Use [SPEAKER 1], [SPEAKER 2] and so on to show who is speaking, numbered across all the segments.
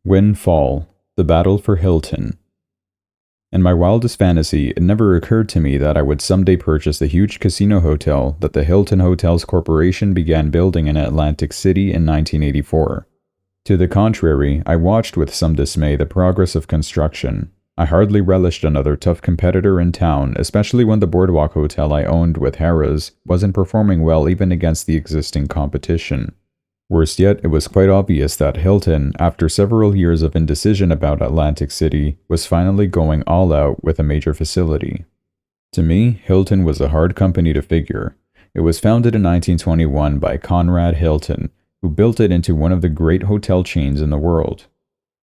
[SPEAKER 1] Windfall, the battle for Hilton. In my wildest fantasy, it never occurred to me that I would someday purchase the huge casino hotel that the Hilton Hotels Corporation began building in Atlantic City in 1984. To the contrary, I watched with some dismay the progress of construction. I hardly relished another tough competitor in town, especially when the boardwalk hotel I owned with Harrah's wasn't performing well even against the existing competition. Worse yet, it was quite obvious that Hilton, after several years of indecision about Atlantic City, was finally going all out with a major facility. To me, Hilton was a hard company to figure. It was founded in 1921 by Conrad Hilton, who built it into one of the great hotel chains in the world.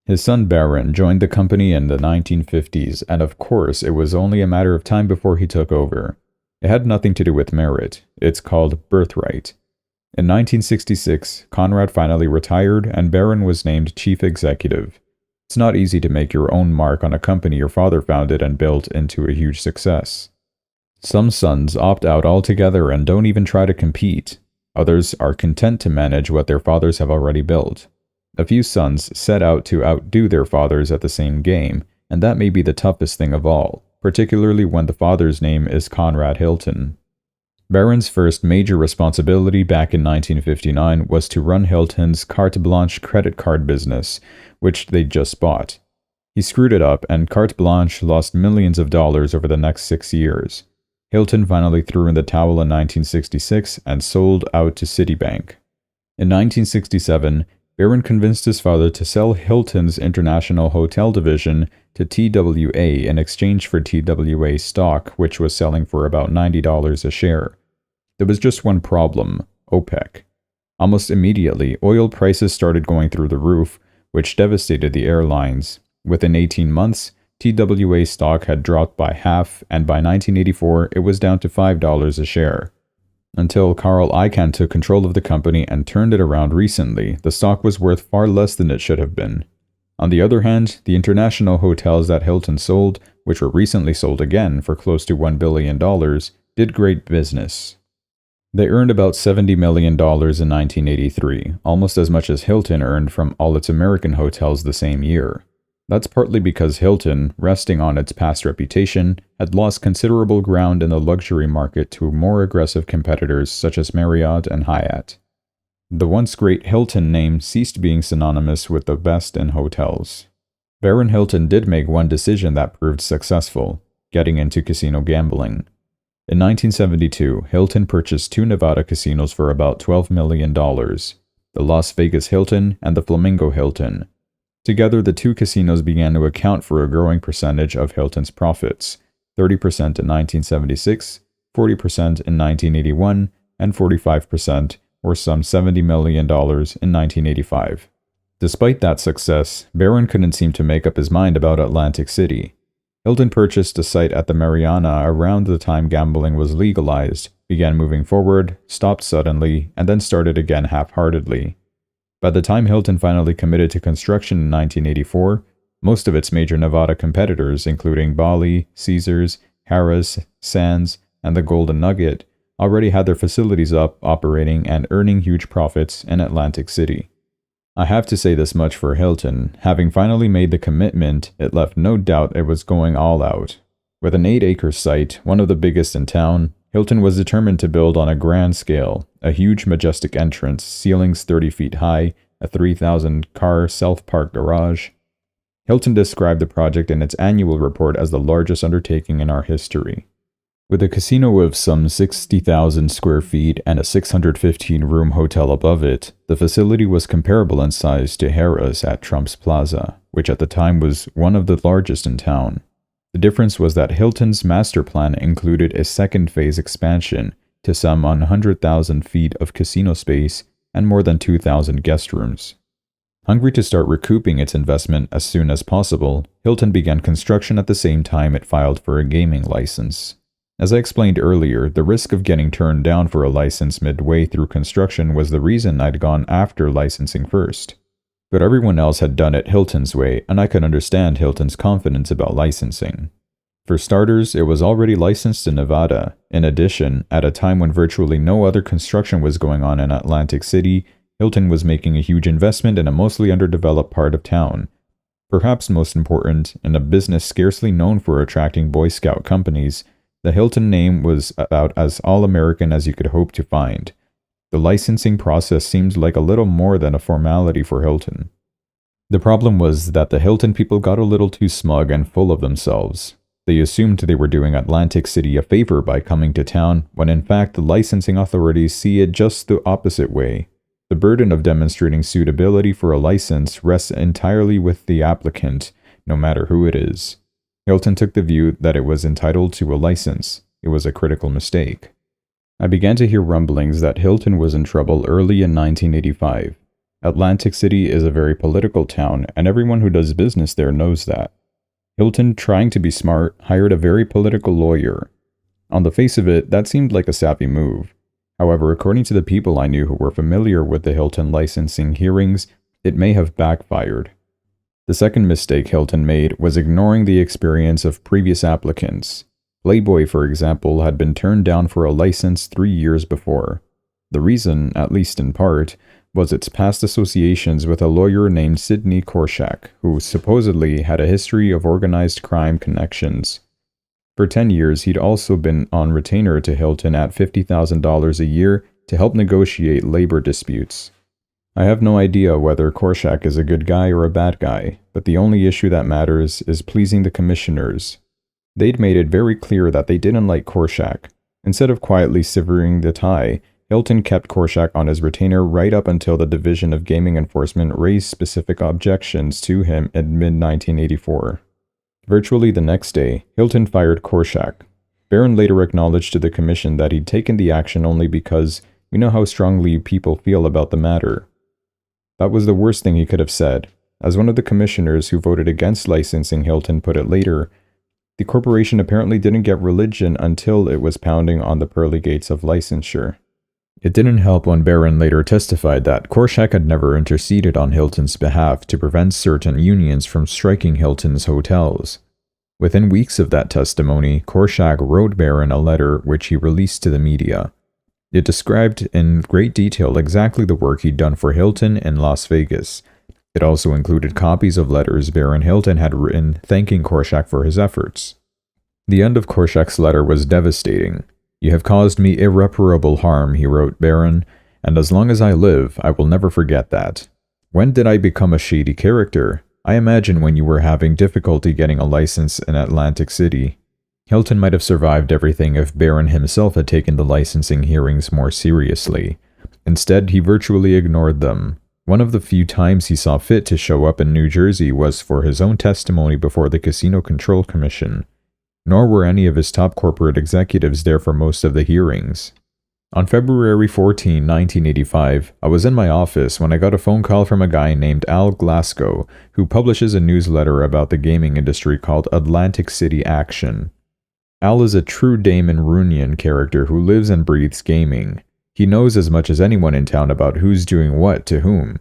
[SPEAKER 1] His son Baron joined the company in the 1950s, and of course, it was only a matter of time before he took over. It had nothing to do with merit. It's called birthright. In 1966, Conrad finally retired and Baron was named chief executive. It's not easy to make your own mark on a company your father founded and built into a huge success. Some sons opt out altogether and don't even try to compete. Others are content to manage what their fathers have already built. A few sons set out to outdo their fathers at the same game, and that may be the toughest thing of all, particularly when the father's name is Conrad Hilton. Baron's first major responsibility back in 1959 was to run Hilton's Carte Blanche credit card business, which they'd just bought. He screwed it up, and Carte Blanche lost millions of dollars over the next 6 years. Hilton finally threw in the towel in 1966 and sold out to Citibank. In 1967, Baron convinced his father to sell Hilton's international hotel division to TWA in exchange for TWA stock, which was selling for about $90 a share. There was just one problem: OPEC. Almost immediately, oil prices started going through the roof, which devastated the airlines. Within 18 months, TWA stock had dropped by half, and by 1984, it was down to $5 a share. Until Carl Icahn took control of the company and turned it around recently, the stock was worth far less than it should have been. On the other hand, the international hotels that Hilton sold, which were recently sold again for close to $1 billion, did great business. They earned about $70 million in 1983, almost as much as Hilton earned from all its American hotels the same year. That's partly because Hilton, resting on its past reputation, had lost considerable ground in the luxury market to more aggressive competitors such as Marriott and Hyatt. The once great Hilton name ceased being synonymous with the best in hotels. Baron Hilton did make one decision that proved successful: getting into casino gambling. In 1972, Hilton purchased 2 Nevada casinos for about $12 million, the Las Vegas Hilton and the Flamingo Hilton. Together, the 2 casinos began to account for a growing percentage of Hilton's profits: 30% in 1976, 40% in 1981, and 45%, or some $70 million, in 1985. Despite that success, Baron couldn't seem to make up his mind about Atlantic City. Hilton purchased a site at the Mariana around the time gambling was legalized, began moving forward, stopped suddenly, and then started again half-heartedly. By the time Hilton finally committed to construction in 1984, most of its major Nevada competitors, including Bali, Caesars, Harrah's, Sands, and the Golden Nugget, already had their facilities up, operating, and earning huge profits in Atlantic City. I have to say this much for Hilton: having finally made the commitment, it left no doubt it was going all out. With an 8-acre site, one of the biggest in town, Hilton was determined to build on a grand scale: a huge majestic entrance, ceilings 30 feet high, a 3,000-car self-park garage. Hilton described the project in its annual report as the largest undertaking in our history. With a casino of some 60,000 square feet and a 615-room hotel above it, the facility was comparable in size to Harrah's at Trump's Plaza, which at the time was one of the largest in town. The difference was that Hilton's master plan included a second-phase expansion to some 100,000 feet of casino space and more than 2,000 guest rooms. Hungry to start recouping its investment as soon as possible, Hilton began construction at the same time it filed for a gaming license. As I explained earlier, the risk of getting turned down for a license midway through construction was the reason I'd gone after licensing first. But everyone else had done it Hilton's way, and I could understand Hilton's confidence about licensing. For starters, it was already licensed in Nevada. In addition, at a time when virtually no other construction was going on in Atlantic City, Hilton was making a huge investment in a mostly underdeveloped part of town. Perhaps most important, in a business scarcely known for attracting Boy Scout companies, the Hilton name was about as all-American as you could hope to find. The licensing process seemed like a little more than a formality for Hilton. The problem was that the Hilton people got a little too smug and full of themselves. They assumed they were doing Atlantic City a favor by coming to town, when in fact the licensing authorities see it just the opposite way. The burden of demonstrating suitability for a license rests entirely with the applicant, no matter who it is. Hilton took the view that it was entitled to a license. It was a critical mistake. I began to hear rumblings that Hilton was in trouble early in 1985. Atlantic City is a very political town, and everyone who does business there knows that. Hilton, trying to be smart, hired a very political lawyer. On the face of it, that seemed like a savvy move. However, according to the people I knew who were familiar with the Hilton licensing hearings, it may have backfired. The second mistake Hilton made was ignoring the experience of previous applicants. Playboy, for example, had been turned down for a license 3 years before. The reason, at least in part, was its past associations with a lawyer named Sidney Korshak, who supposedly had a history of organized crime connections. For 10 years, he'd also been on retainer to Hilton at $50,000 a year to help negotiate labor disputes. I have no idea whether Korshak is a good guy or a bad guy, but the only issue that matters is pleasing the commissioners. They'd made it very clear that they didn't like Korshak. Instead of quietly severing the tie, Hilton kept Korshak on his retainer right up until the Division of Gaming Enforcement raised specific objections to him in mid-1984. Virtually the next day, Hilton fired Korshak. Barron later acknowledged to the commission that he'd taken the action only because we know how strongly people feel about the matter. That was the worst thing he could have said. As one of the commissioners who voted against licensing Hilton put it later, the corporation apparently didn't get religion until it was pounding on the pearly gates of licensure. It didn't help when Barron later testified that Korshak had never interceded on Hilton's behalf to prevent certain unions from striking Hilton's hotels. Within weeks of that testimony, Korshak wrote Barron a letter which he released to the media. It described in great detail exactly the work he'd done for Hilton in Las Vegas. It also included copies of letters Barron Hilton had written thanking Korshak for his efforts. The end of Korshak's letter was devastating. "You have caused me irreparable harm," he wrote Barron, "and as long as I live, I will never forget that. When did I become a shady character? I imagine when you were having difficulty getting a license in Atlantic City." Hilton might have survived everything if Barron himself had taken the licensing hearings more seriously. Instead, he virtually ignored them. One of the few times he saw fit to show up in New Jersey was for his own testimony before the Casino Control Commission. Nor were any of his top corporate executives there for most of the hearings. On February 14, 1985, I was in my office when I got a phone call from a guy named Al Glasgow, who publishes a newsletter about the gaming industry called Atlantic City Action. Al is a true Damon Runyon character who lives and breathes gaming. He knows as much as anyone in town about who's doing what to whom.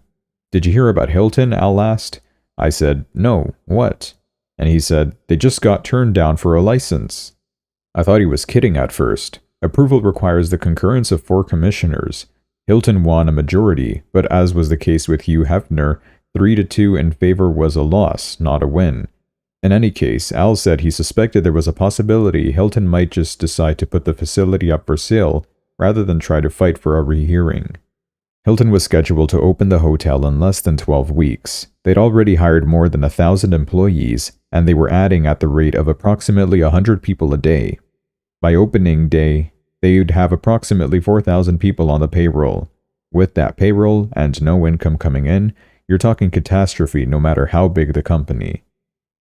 [SPEAKER 1] "Did you hear about Hilton?" Al asked. I said, "No, what?" And he said, "They just got turned down for a license." I thought he was kidding at first. Approval requires the concurrence of 4 commissioners. Hilton won a majority, but as was the case with Hugh Hefner, 3-2 in favor was a loss, not a win. In any case, Al said he suspected there was a possibility Hilton might just decide to put the facility up for sale rather than try to fight for a rehearing. Hilton was scheduled to open the hotel in less than 12 weeks. They'd already hired more than 1,000 employees, and they were adding at the rate of approximately 100 people a day. By opening day, they'd have approximately 4,000 people on the payroll. With that payroll and no income coming in, you're talking catastrophe no matter how big the company.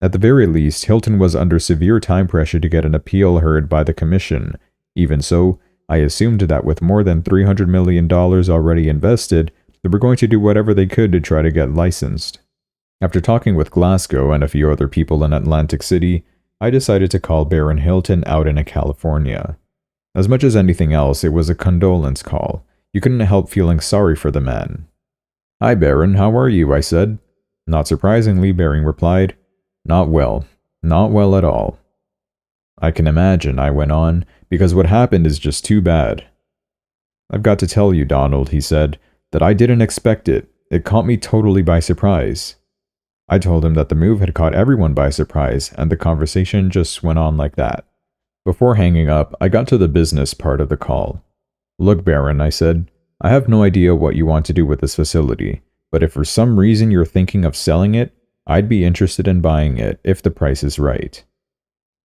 [SPEAKER 1] At the very least, Hilton was under severe time pressure to get an appeal heard by the commission. Even so, I assumed that with more than $300 million already invested, they were going to do whatever they could to try to get licensed. After talking with Glasgow and a few other people in Atlantic City, I decided to call Barron Hilton out in California. As much as anything else, it was a condolence call. You couldn't help feeling sorry for the man. "Hi Barron, how are you?" I said. Not surprisingly, Barron replied, "Not well. Not well at all." "I can imagine," I went on, "because what happened is just too bad." "I've got to tell you, Donald," he said, that I didn't expect it. It caught me totally by surprise. I told him that the move had caught everyone by surprise, and the conversation just went on like that. Before hanging up, I got to the business part of the call. Look, Baron, I said, I have no idea what you want to do with this facility, but if for some reason you're thinking of selling it, I'd be interested in buying it if the price is right.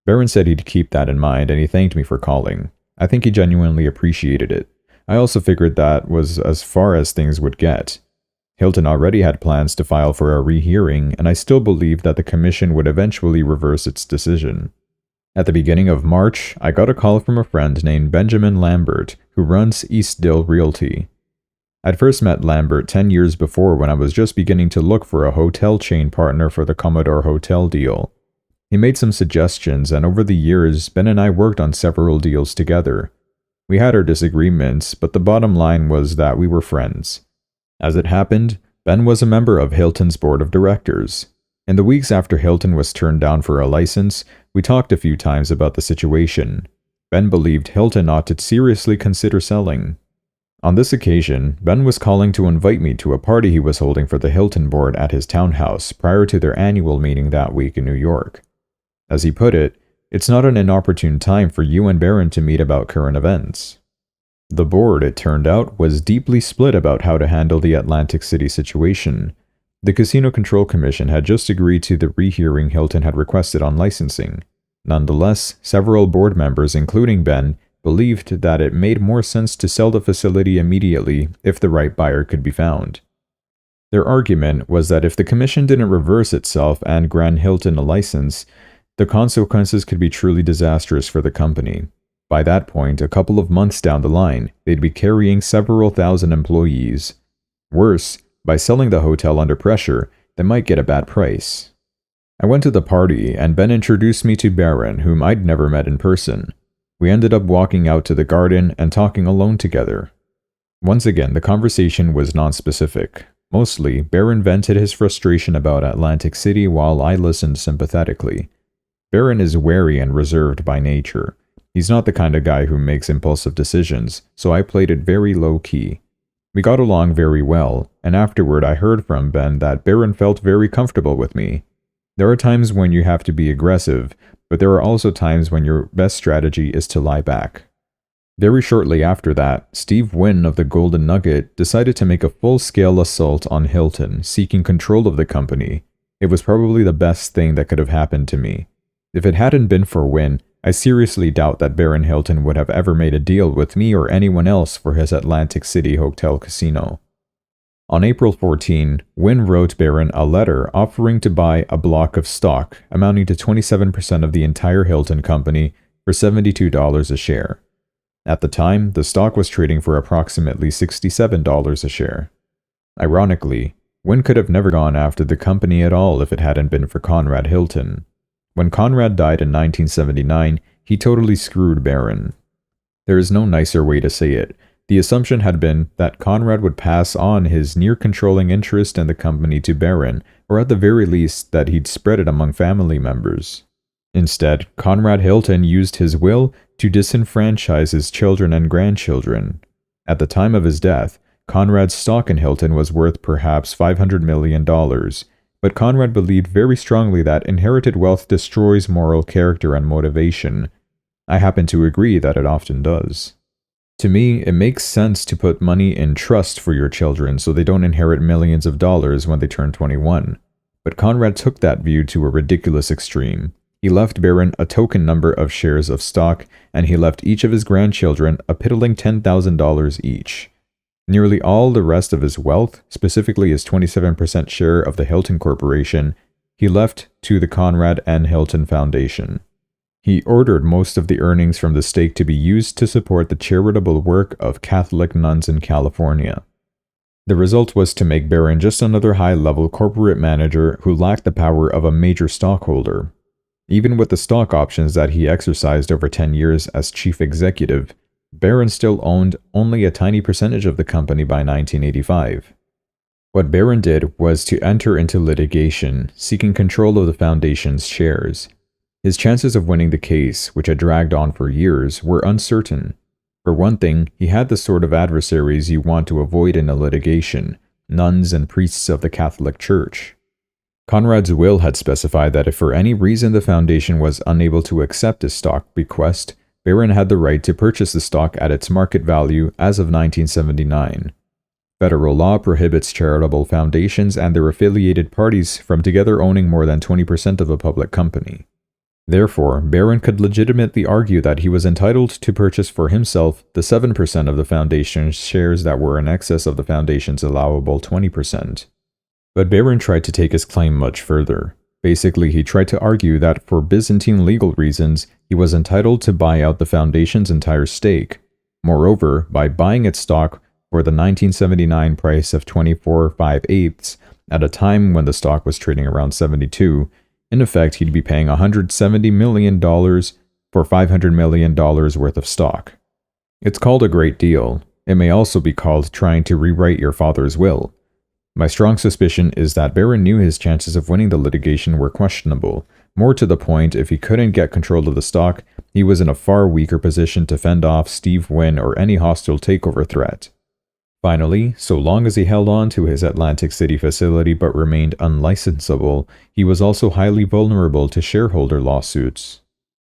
[SPEAKER 1] Baron said he'd keep that in mind, and he thanked me for calling. I think he genuinely appreciated it. I also figured that was as far as things would get. Hilton already had plans to file for a rehearing, and I still believed that the commission would eventually reverse its decision. At the beginning of March, I got a call from a friend named Benjamin Lambert, who runs Eastdale Realty. I'd first met Lambert 10 years before when I was just beginning to look for a hotel chain partner for the Commodore Hotel deal. He made some suggestions, and over the years, Ben and I worked on several deals together. We had our disagreements, but the bottom line was that we were friends. As it happened, Ben was a member of Hilton's board of directors. In the weeks after Hilton was turned down for a license, we talked a few times about the situation. Ben believed Hilton ought to seriously consider selling. On this occasion, Ben was calling to invite me to a party he was holding for the Hilton board at his townhouse prior to their annual meeting that week in New York. As he put it, it's not an inopportune time for you and Baron to meet about current events. The board, it turned out, was deeply split about how to handle the Atlantic City situation. The Casino Control Commission had just agreed to the rehearing Hilton had requested on licensing. Nonetheless, several board members, including Ben, believed that it made more sense to sell the facility immediately if the right buyer could be found. Their argument was that if the commission didn't reverse itself and grant Hilton a license, the consequences could be truly disastrous for the company. By that point, a couple of months down the line, they'd be carrying several thousand employees. Worse, by selling the hotel under pressure, they might get a bad price. I went to the party, and Ben introduced me to Baron, whom I'd never met in person. We ended up walking out to the garden and talking alone together. Once again, the conversation was nonspecific. Mostly, Baron vented his frustration about Atlantic City while I listened sympathetically. Baron is wary and reserved by nature. He's not the kind of guy who makes impulsive decisions, so I played it very low-key. We got along very well, and afterward I heard from Ben that Baron felt very comfortable with me. There are times when you have to be aggressive, but there are also times when your best strategy is to lie back. Very shortly after that, Steve Wynn of the Golden Nugget decided to make a full-scale assault on Hilton, seeking control of the company. It was probably the best thing that could have happened to me. If it hadn't been for Wynn, I seriously doubt that Baron Hilton would have ever made a deal with me or anyone else for his Atlantic City Hotel Casino. On April 14, Wynn wrote Baron a letter offering to buy a block of stock amounting to 27% of the entire Hilton company for $72 a share. At the time, the stock was trading for approximately $67 a share. Ironically, Wynn could have never gone after the company at all if it hadn't been for Conrad Hilton. When Conrad died in 1979, he totally screwed Baron. There is no nicer way to say it. The assumption had been that Conrad would pass on his near-controlling interest in the company to Baron, or at the very least that he'd spread it among family members. Instead, Conrad Hilton used his will to disenfranchise his children and grandchildren. At the time of his death, Conrad's stock in Hilton was worth perhaps $500 million, but Conrad believed very strongly that inherited wealth destroys moral character and motivation. I happen to agree that it often does. To me, it makes sense to put money in trust for your children so they don't inherit millions of dollars when they turn 21. But Conrad took that view to a ridiculous extreme. He left Baron a token number of shares of stock, and he left each of his grandchildren a piddling $10,000 each. Nearly all the rest of his wealth, specifically his 27% share of the Hilton Corporation, he left to the Conrad N. Hilton Foundation. He ordered most of the earnings from the stake to be used to support the charitable work of Catholic nuns in California. The result was to make Baron just another high-level corporate manager who lacked the power of a major stockholder. Even with the stock options that he exercised over 10 years as chief executive, Baron still owned only a tiny percentage of the company by 1985. What Baron did was to enter into litigation, seeking control of the foundation's shares. His chances of winning the case, which had dragged on for years, were uncertain. For one thing, he had the sort of adversaries you want to avoid in a litigation: nuns and priests of the Catholic Church. Conrad's will had specified that if for any reason the foundation was unable to accept his stock bequest, Barron had the right to purchase the stock at its market value as of 1979. Federal law prohibits charitable foundations and their affiliated parties from together owning more than 20% of a public company. Therefore, Barron could legitimately argue that he was entitled to purchase for himself the 7% of the foundation's shares that were in excess of the foundation's allowable 20%. But Barron tried to take his claim much further. Basically, he tried to argue that for Byzantine legal reasons, he was entitled to buy out the foundation's entire stake. Moreover, by buying its stock for the 1979 price of 24.5/8 at a time when the stock was trading around 72, in effect he'd be paying $170 million for $500 million worth of stock. It's called a great deal. It may also be called trying to rewrite your father's will. My strong suspicion is that Barron knew his chances of winning the litigation were questionable. More to the point, if he couldn't get control of the stock, he was in a far weaker position to fend off Steve Wynn or any hostile takeover threat. Finally, so long as he held on to his Atlantic City facility but remained unlicensable, he was also highly vulnerable to shareholder lawsuits.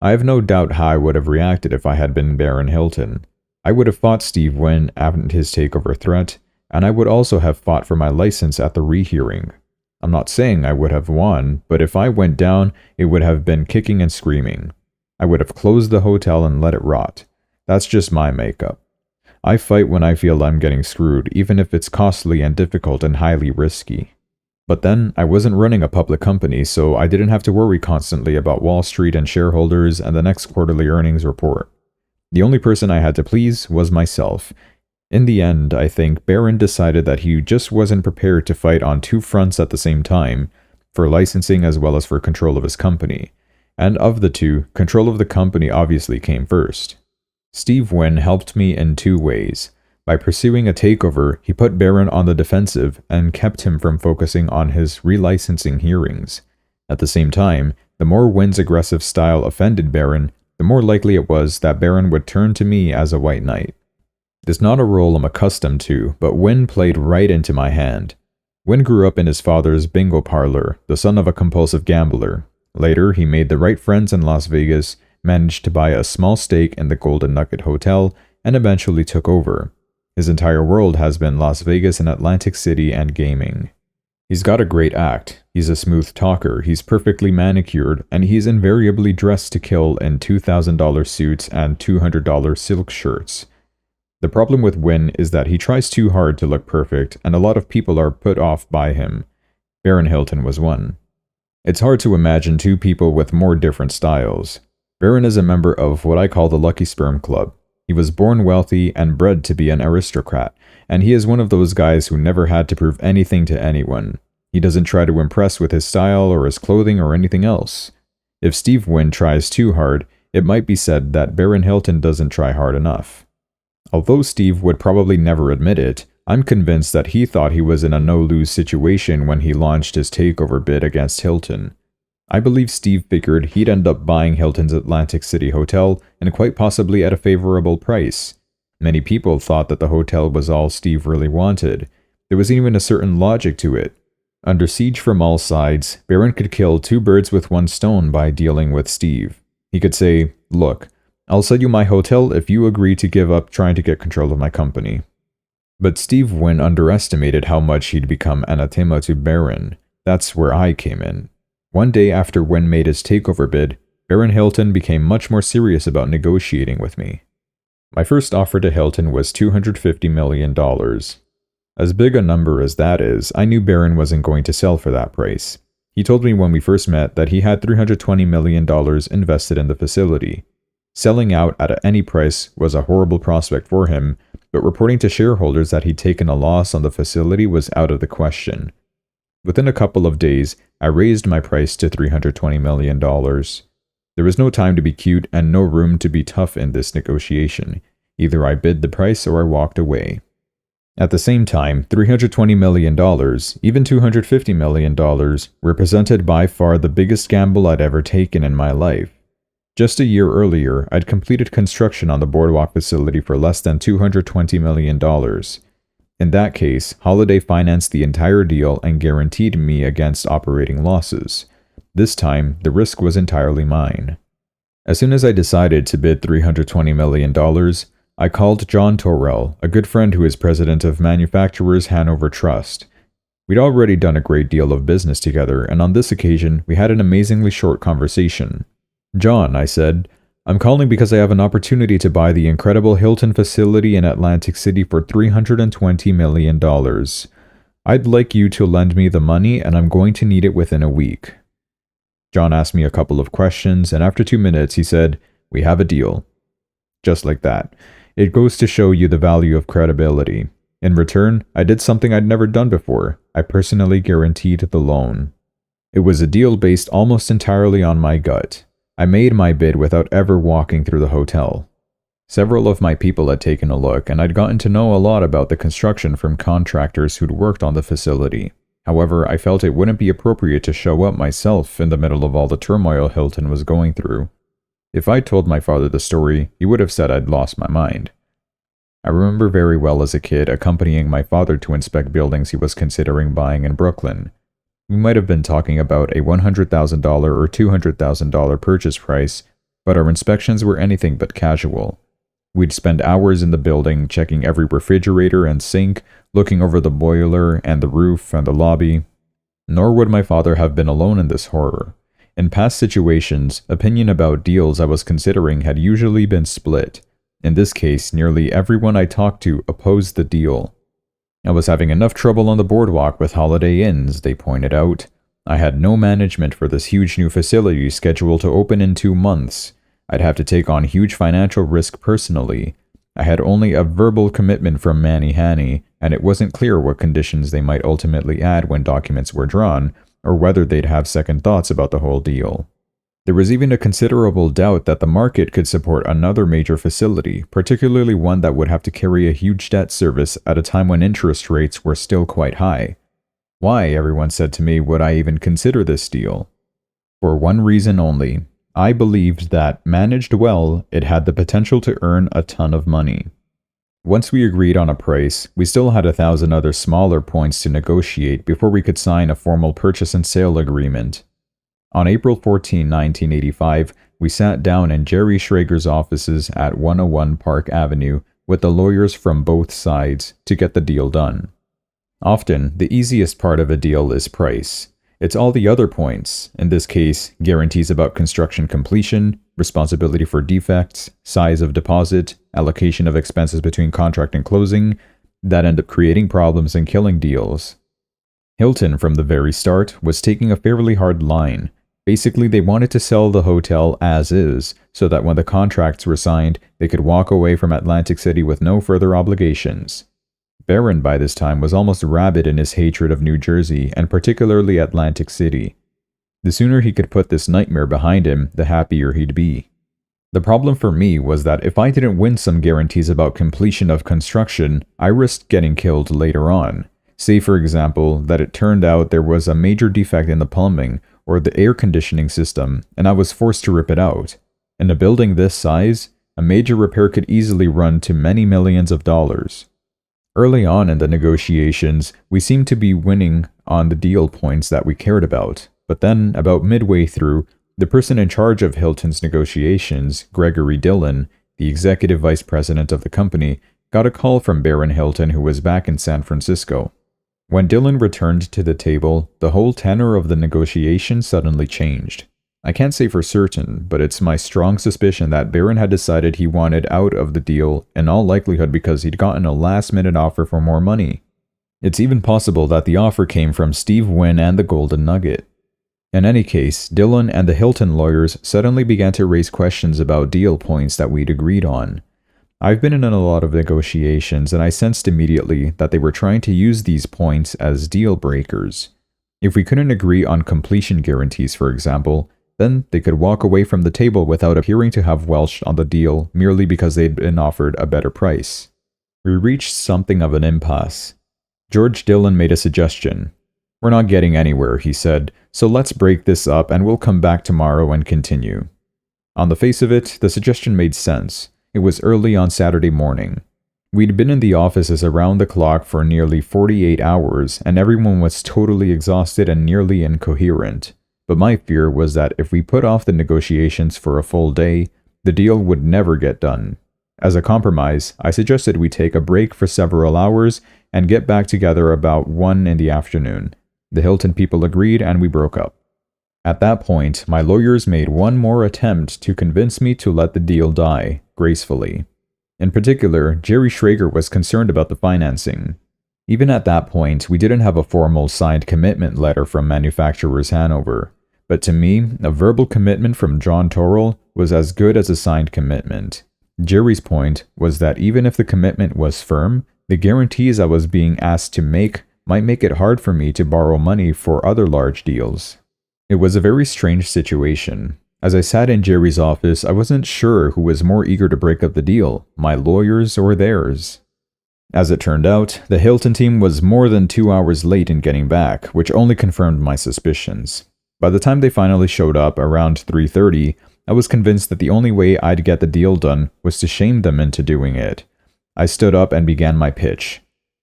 [SPEAKER 1] I have no doubt how I would have reacted if I had been Baron Hilton. I would have fought Steve Wynn and his takeover threat, and I would also have fought for my license at the rehearing. I'm not saying I would have won, but if I went down, it would have been kicking and screaming. I would have closed the hotel and let it rot. That's just my makeup. I fight when I feel I'm getting screwed, even if it's costly and difficult and highly risky. But then, I wasn't running a public company, so I didn't have to worry constantly about Wall Street and shareholders and the next quarterly earnings report. The only person I had to please was myself. In the end, I think Barron decided that he just wasn't prepared to fight on two fronts at the same time, for licensing as well as for control of his company. And of the two, control of the company obviously came first. Steve Wynn helped me in two ways. By pursuing a takeover, he put Barron on the defensive and kept him from focusing on his relicensing hearings. At the same time, the more Wynn's aggressive style offended Barron, the more likely it was that Barron would turn to me as a white knight. It's not a role I'm accustomed to, but Wynn played right into my hand. Wynn grew up in his father's bingo parlor, the son of a compulsive gambler. Later, he made the right friends in Las Vegas, managed to buy a small stake in the Golden Nugget Hotel, and eventually took over. His entire world has been Las Vegas and Atlantic City and gaming. He's got a great act, he's a smooth talker, he's perfectly manicured, and he's invariably dressed to kill in $2,000 suits and $200 silk shirts. The problem with Wynn is that he tries too hard to look perfect, and a lot of people are put off by him. Baron Hilton was one. It's hard to imagine two people with more different styles. Baron is a member of what I call the Lucky Sperm Club. He was born wealthy and bred to be an aristocrat, and he is one of those guys who never had to prove anything to anyone. He doesn't try to impress with his style or his clothing or anything else. If Steve Wynn tries too hard, it might be said that Baron Hilton doesn't try hard enough. Although Steve would probably never admit it, I'm convinced that he thought he was in a no-lose situation when he launched his takeover bid against Hilton. I believe Steve figured he'd end up buying Hilton's Atlantic City Hotel, and quite possibly at a favorable price. Many people thought that the hotel was all Steve really wanted. There was even a certain logic to it. Under siege from all sides, Baron could kill two birds with one stone by dealing with Steve. He could say, "Look, I'll sell you my hotel if you agree to give up trying to get control of my company." But Steve Wynn underestimated how much he'd become anathema to Baron. That's where I came in. One day after Wynn made his takeover bid, Baron Hilton became much more serious about negotiating with me. My first offer to Hilton was $250 million. As big a number as that is, I knew Baron wasn't going to sell for that price. He told me when we first met that he had $320 million invested in the facility. Selling out at any price was a horrible prospect for him, but reporting to shareholders that he'd taken a loss on the facility was out of the question. Within a couple of days, I raised my price to $320 million. There was no time to be cute and no room to be tough in this negotiation. Either I bid the price or I walked away. At the same time, $320 million, even $250 million, represented by far the biggest gamble I'd ever taken in my life. Just a year earlier, I'd completed construction on the boardwalk facility for less than $220 million. In that case, Holiday financed the entire deal and guaranteed me against operating losses. This time, the risk was entirely mine. As soon as I decided to bid $320 million, I called John Torrell, a good friend who is president of Manufacturers Hanover Trust. We'd already done a great deal of business together, and on this occasion, we had an amazingly short conversation. "John," I said, "I'm calling because I have an opportunity to buy the incredible Hilton facility in Atlantic City for $320 million. I'd like you to lend me the money, and I'm going to need it within a week." John asked me a couple of questions, and after 2 minutes, he said, "We have a deal." Just like that. It goes to show you the value of credibility. In return, I did something I'd never done before. I personally guaranteed the loan. It was a deal based almost entirely on my gut. I made my bid without ever walking through the hotel. Several of my people had taken a look, and I'd gotten to know a lot about the construction from contractors who'd worked on the facility. However, I felt it wouldn't be appropriate to show up myself in the middle of all the turmoil Hilton was going through. If I told my father the story, he would have said I'd lost my mind. I remember very well as a kid accompanying my father to inspect buildings he was considering buying in Brooklyn. We might have been talking about a $100,000 or $200,000 purchase price, but our inspections were anything but casual. We'd spend hours in the building checking every refrigerator and sink, looking over the boiler and the roof and the lobby. Nor would my father have been alone in this horror. In past situations, opinion about deals I was considering had usually been split. In this case, nearly everyone I talked to opposed the deal. I was having enough trouble on the boardwalk with Holiday Inns, they pointed out. I had no management for this huge new facility scheduled to open in 2 months. I'd have to take on huge financial risk personally. I had only a verbal commitment from Manny Hanny, and it wasn't clear what conditions they might ultimately add when documents were drawn, or whether they'd have second thoughts about the whole deal. There was even a considerable doubt that the market could support another major facility, particularly one that would have to carry a huge debt service at a time when interest rates were still quite high. Why, everyone said to me, would I even consider this deal? For one reason only. I believed that, managed well, it had the potential to earn a ton of money. Once we agreed on a price, we still had 1,000 other smaller points to negotiate before we could sign a formal purchase and sale agreement. On April 14, 1985, we sat down in Jerry Schrager's offices at 101 Park Avenue with the lawyers from both sides to get the deal done. Often, the easiest part of a deal is price. It's all the other points, in this case, guarantees about construction completion, responsibility for defects, size of deposit, allocation of expenses between contract and closing, that end up creating problems and killing deals. Hilton, from the very start, was taking a fairly hard line. Basically, they wanted to sell the hotel as is, so that when the contracts were signed, they could walk away from Atlantic City with no further obligations. Barron, by this time, was almost rabid in his hatred of New Jersey, and particularly Atlantic City. The sooner he could put this nightmare behind him, the happier he'd be. The problem for me was that if I didn't win some guarantees about completion of construction, I risked getting killed later on. Say, for example, that it turned out there was a major defect in the plumbing or the air conditioning system, and I was forced to rip it out. In a building this size, a major repair could easily run to many millions of dollars. Early on in the negotiations, we seemed to be winning on the deal points that we cared about, but then, about midway through, the person in charge of Hilton's negotiations, Gregory Dillon, the executive vice president of the company, got a call from Baron Hilton, who was back in San Francisco. When Dillon returned to the table, the whole tenor of the negotiation suddenly changed. I can't say for certain, but it's my strong suspicion that Baron had decided he wanted out of the deal, in all likelihood because he'd gotten a last-minute offer for more money. It's even possible that the offer came from Steve Wynn and the Golden Nugget. In any case, Dillon and the Hilton lawyers suddenly began to raise questions about deal points that we'd agreed on. I've been in a lot of negotiations, and I sensed immediately that they were trying to use these points as deal breakers. If we couldn't agree on completion guarantees, for example, then they could walk away from the table without appearing to have welched on the deal merely because they'd been offered a better price. We reached something of an impasse. George Dillon made a suggestion. "We're not getting anywhere," he said, "so let's break this up and we'll come back tomorrow and continue." On the face of it, the suggestion made sense. It was early on Saturday morning. We'd been in the offices around the clock for nearly 48 hours, and everyone was totally exhausted and nearly incoherent. But my fear was that if we put off the negotiations for a full day, the deal would never get done. As a compromise, I suggested we take a break for several hours and get back together about 1 in the afternoon. The Hilton people agreed and we broke up. At that point, my lawyers made one more attempt to convince me to let the deal die, gracefully. In particular, Jerry Schrager was concerned about the financing. Even at that point, we didn't have a formal signed commitment letter from Manufacturers Hanover. But to me, a verbal commitment from John Torrell was as good as a signed commitment. Jerry's point was that even if the commitment was firm, the guarantees I was being asked to make might make it hard for me to borrow money for other large deals. It was a very strange situation. As I sat in Jerry's office, I wasn't sure who was more eager to break up the deal, my lawyers or theirs. As it turned out, the Hilton team was more than 2 hours late in getting back, which only confirmed my suspicions. By the time they finally showed up around 3:30, I was convinced that the only way I'd get the deal done was to shame them into doing it. I stood up and began my pitch.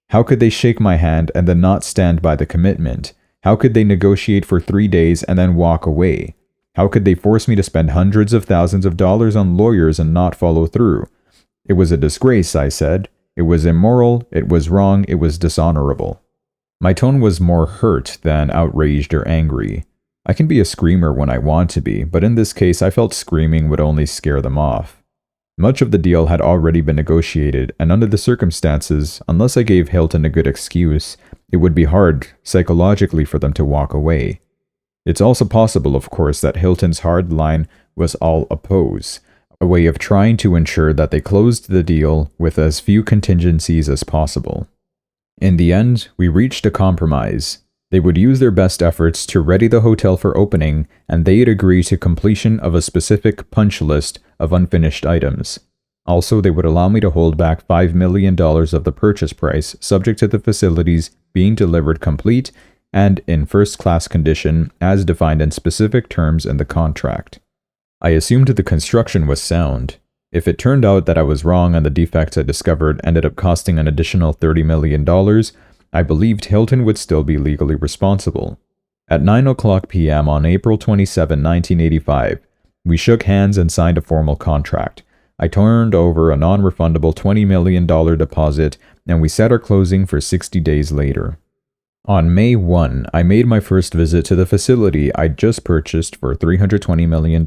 [SPEAKER 1] How could they shake my hand and then not stand by the commitment? How could they negotiate for 3 days and then walk away? How could they force me to spend hundreds of thousands of dollars on lawyers and not follow through? It was a disgrace, I said. It was immoral, it was wrong, it was dishonorable. My tone was more hurt than outraged or angry. I can be a screamer when I want to be, but in this case I felt screaming would only scare them off. Much of the deal had already been negotiated, and under the circumstances, unless I gave Hilton a good excuse, it would be hard psychologically for them to walk away. It's also possible, of course, that Hilton's hard line was all oppose, a way of trying to ensure that they closed the deal with as few contingencies as possible. In the end, we reached a compromise. They would use their best efforts to ready the hotel for opening, and they'd agree to completion of a specific punch list of unfinished items. Also, they would allow me to hold back $5 million of the purchase price, subject to the facilities being delivered complete and in first-class condition as defined in specific terms in the contract. I assumed the construction was sound. If it turned out that I was wrong and the defects I discovered ended up costing an additional $30 million, I believed Hilton would still be legally responsible. At 9:00 p.m. on April 27, 1985, we shook hands and signed a formal contract. I turned over a non-refundable $20 million deposit, and we set our closing for 60 days later. On May 1, I made my first visit to the facility I'd just purchased for $320 million.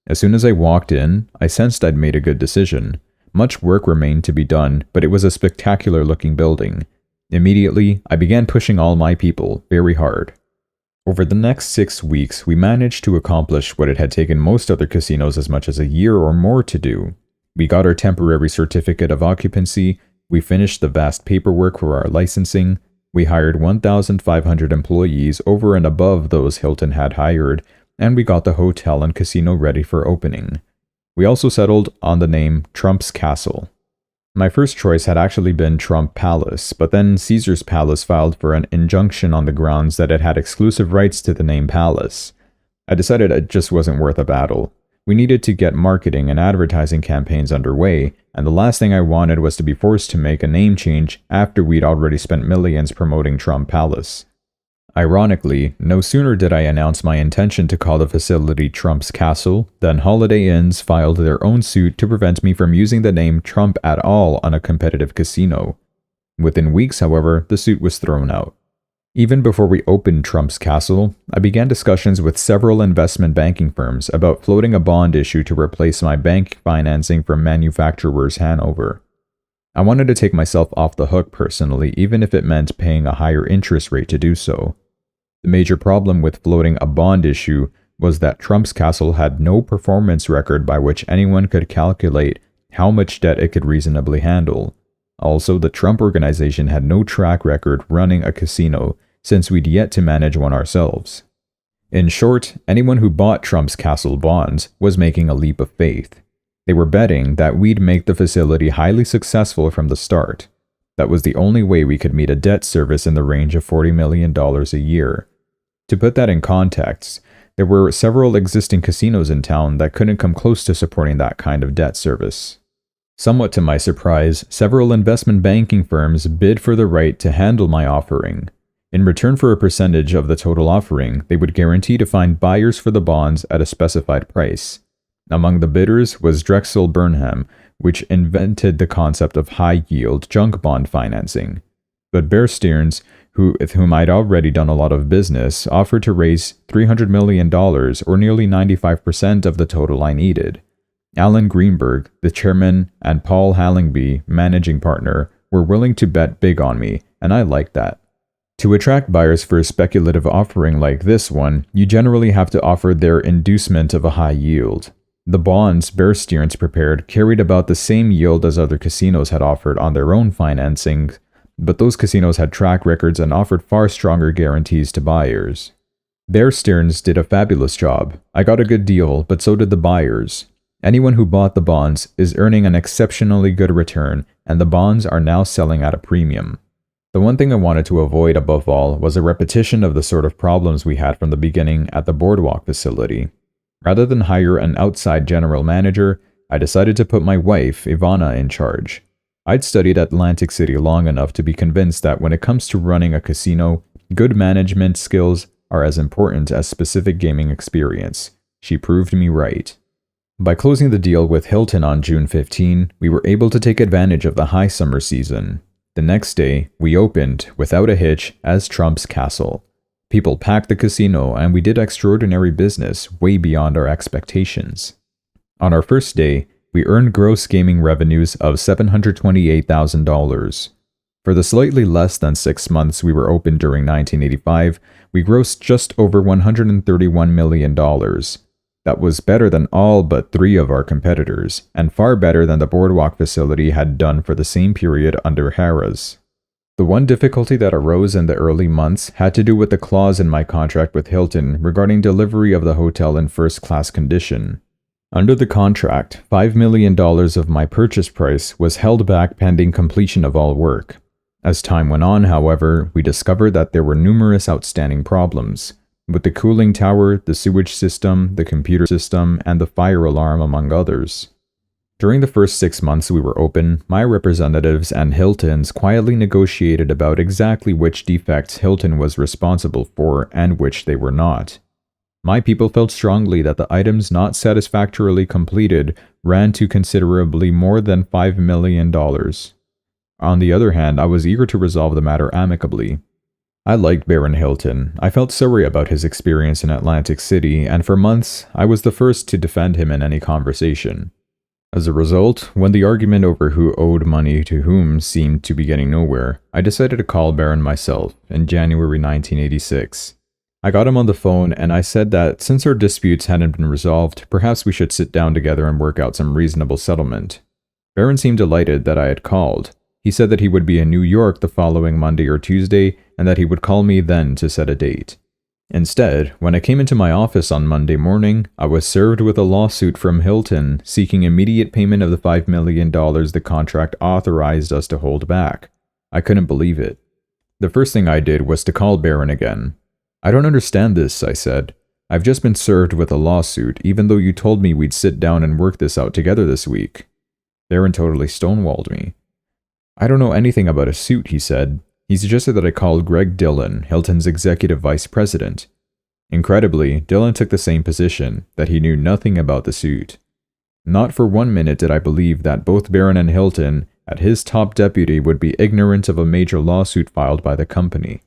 [SPEAKER 1] As soon as I walked in, I sensed I'd made a good decision. Much work remained to be done, but it was a spectacular-looking building. Immediately, I began pushing all my people very hard. Over the next 6 weeks, we managed to accomplish what it had taken most other casinos as much as a year or more to do. We got our temporary certificate of occupancy, we finished the vast paperwork for our licensing, we hired 1,500 employees over and above those Hilton had hired, and we got the hotel and casino ready for opening. We also settled on the name Trump's Castle. My first choice had actually been Trump Palace, but then Caesar's Palace filed for an injunction on the grounds that it had exclusive rights to the name Palace. I decided it just wasn't worth a battle. We needed to get marketing and advertising campaigns underway, and the last thing I wanted was to be forced to make a name change after we'd already spent millions promoting Trump Palace. Ironically, no sooner did I announce my intention to call the facility Trump's Castle than Holiday Inns filed their own suit to prevent me from using the name Trump at all on a competitive casino. Within weeks, however, the suit was thrown out. Even before we opened Trump's Castle, I began discussions with several investment banking firms about floating a bond issue to replace my bank financing from Manufacturers Hanover. I wanted to take myself off the hook personally, even if it meant paying a higher interest rate to do so. The major problem with floating a bond issue was that Trump's Castle had no performance record by which anyone could calculate how much debt it could reasonably handle. Also, the Trump organization had no track record running a casino, since we'd yet to manage one ourselves. In short, anyone who bought Trump's Castle bonds was making a leap of faith. They were betting that we'd make the facility highly successful from the start. That was the only way we could meet a debt service in the range of $40 million a year. To put that in context, there were several existing casinos in town that couldn't come close to supporting that kind of debt service. Somewhat to my surprise, several investment banking firms bid for the right to handle my offering. In return for a percentage of the total offering, they would guarantee to find buyers for the bonds at a specified price. Among the bidders was Drexel Burnham, which invented the concept of high-yield junk bond financing. But Bear Stearns, with whom I'd already done a lot of business, offered to raise $300 million, or nearly 95% of the total I needed. Alan Greenberg, the chairman, and Paul Hallingby, managing partner, were willing to bet big on me, and I liked that. To attract buyers for a speculative offering like this one, you generally have to offer their inducement of a high yield. The bonds Bear Stearns prepared carried about the same yield as other casinos had offered on their own financing, but those casinos had track records and offered far stronger guarantees to buyers. Bear Stearns did a fabulous job. I got a good deal, but so did the buyers. Anyone who bought the bonds is earning an exceptionally good return, and the bonds are now selling at a premium. The one thing I wanted to avoid above all was a repetition of the sort of problems we had from the beginning at the Boardwalk facility. Rather than hire an outside general manager, I decided to put my wife, Ivana, in charge. I'd studied Atlantic City long enough to be convinced that when it comes to running a casino, good management skills are as important as specific gaming experience. She proved me right. By closing the deal with Hilton on June 15, we were able to take advantage of the high summer season. The next day, we opened, without a hitch, as Trump's Castle. People packed the casino, and we did extraordinary business way beyond our expectations. On our first day, we earned gross gaming revenues of $728,000. For the slightly less than 6 months we were open during 1985, we grossed just over $131 million. That was better than all but 3 of our competitors, and far better than the Boardwalk facility had done for the same period under Harrah's. The one difficulty that arose in the early months had to do with the clause in my contract with Hilton regarding delivery of the hotel in first-class condition. Under the contract, $5 million of my purchase price was held back pending completion of all work. As time went on, however, we discovered that there were numerous outstanding problems, with the cooling tower, the sewage system, the computer system, and the fire alarm, among others. During the first 6 months we were open, my representatives and Hilton's quietly negotiated about exactly which defects Hilton was responsible for and which they were not. My people felt strongly that the items not satisfactorily completed ran to considerably more than $5 million. On the other hand, I was eager to resolve the matter amicably. I liked Baron Hilton. I felt sorry about his experience in Atlantic City, and for months, I was the first to defend him in any conversation. As a result, when the argument over who owed money to whom seemed to be getting nowhere, I decided to call Baron myself in January 1986. I got him on the phone and I said that since our disputes hadn't been resolved, perhaps we should sit down together and work out some reasonable settlement. Baron seemed delighted that I had called. He said that he would be in New York the following Monday or Tuesday and that he would call me then to set a date. Instead, when I came into my office on Monday morning, I was served with a lawsuit from Hilton seeking immediate payment of the $5 million the contract authorized us to hold back. I couldn't believe it. The first thing I did was to call Baron again. "I don't understand this," I said. "I've just been served with a lawsuit, even though you told me we'd sit down and work this out together this week." Baron totally stonewalled me. "I don't know anything about a suit," he said. He suggested that I call Greg Dillon, Hilton's executive vice president. Incredibly, Dillon took the same position, that he knew nothing about the suit. Not for 1 minute did I believe that both Baron and Hilton, at his top deputy, would be ignorant of a major lawsuit filed by the company.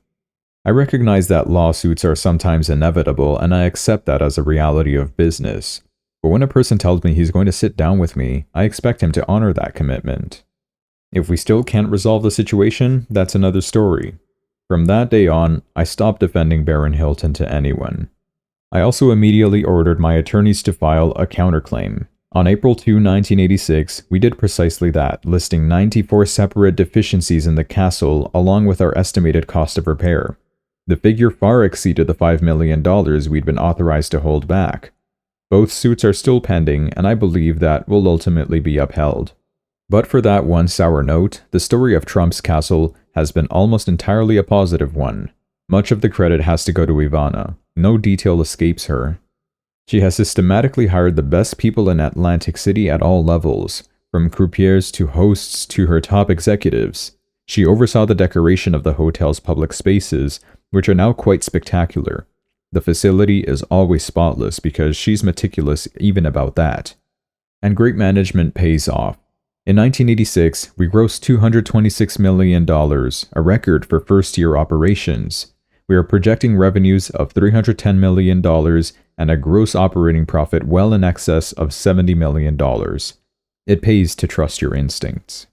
[SPEAKER 1] I recognize that lawsuits are sometimes inevitable, and I accept that as a reality of business. But when a person tells me he's going to sit down with me, I expect him to honor that commitment. If we still can't resolve the situation, that's another story. From that day on, I stopped defending Baron Hilton to anyone. I also immediately ordered my attorneys to file a counterclaim. On April 2, 1986, we did precisely that, listing 94 separate deficiencies in the castle along with our estimated cost of repair. The figure far exceeded the $5 million we'd been authorized to hold back. Both suits are still pending, and I believe that will ultimately be upheld. But for that one sour note, the story of Trump's Castle has been almost entirely a positive one. Much of the credit has to go to Ivana. No detail escapes her. She has systematically hired the best people in Atlantic City at all levels, from croupiers to hosts to her top executives. She oversaw the decoration of the hotel's public spaces, which are now quite spectacular. The facility is always spotless because she's meticulous even about that. And great management pays off. In 1986, we grossed $226 million, a record for first-year operations. We are projecting revenues of $310 million and a gross operating profit well in excess of $70 million. It pays to trust your instincts.